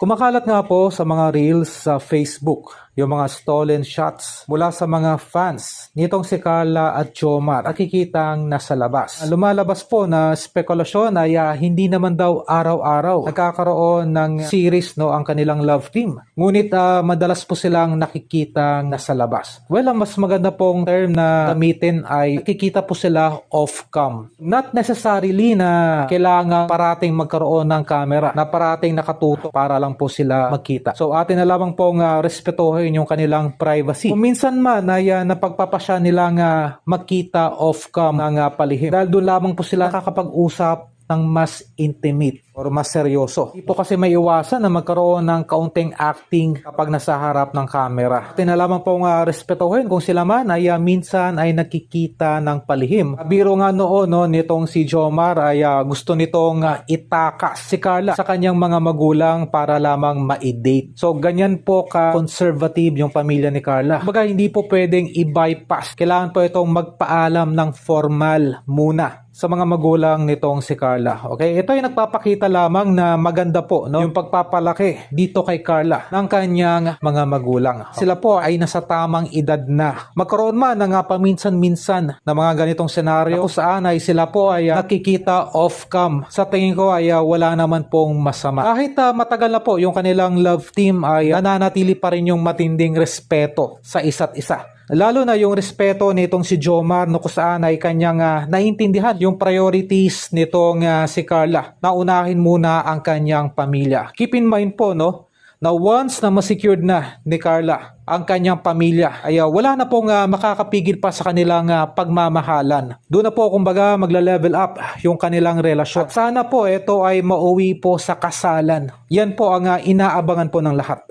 Kumakalat nga po sa mga reels sa Facebook yung mga stolen shots mula sa mga fans nitong si Carla at Jomar nakikitang nasa labas. Lumalabas po na spekulasyon ay hindi naman daw araw-araw nagkakaroon ng series ang kanilang love team. Ngunit madalas po silang nakikitang nasa labas. Well, ang mas maganda pong term na gamitin ay nakikita po sila off-cam. Not necessarily na kailangan parating magkaroon ng camera na parating nakatutok para lang po sila magkita. So atin na lamang pong respetuhin yung kanilang privacy. Kung minsan man ay napagpapasya nilang magkita off-cam ng palihim. Dahil doon lamang po sila nakakapag-usap ng mas intimate or mas seryoso. Hindi po kasi may iwasan na magkaroon ng kaunting acting kapag nasa harap ng camera. Tinalaman pong respetuhin kung sila man ay minsan ay nakikita ng palihim. Biro nga noon nitong si Jomar ay gusto nitong itakas si Carla sa kanyang mga magulang para lamang ma-date. So ganyan po ka-conservative yung pamilya ni Carla. Kumbaga hindi po pwedeng i-bypass. Kailangan po itong magpaalam ng formal muna sa mga magulang nitong si Carla. Okay? Ito ay nagpapakita lamang na maganda po yung pagpapalaki dito kay Carla ng kanyang mga magulang. Sila po ay nasa tamang edad na. Magkaroon man ng paminsan-minsan na mga ganitong senaryo kung saan ay sila po ay nakikita off-cam. Sa tingin ko ay wala naman pong masama. Kahit matagal na po yung kanilang love team ay nananatili pa rin yung matinding respeto sa isa't isa. Lalo na yung respeto nitong si Jomar kung saan ay kanyang naintindihan yung priorities nitong si Carla. Naunahin muna ang kanyang pamilya. Keep in mind po na once na ma-secured na ni Carla ang kanyang pamilya ay wala na pong makakapigil pa sa kanilang pagmamahalan. Doon na po kumbaga magla-level up yung kanilang relasyon. At sana po ito ay mauwi po sa kasalan. Yan po ang inaabangan po ng lahat.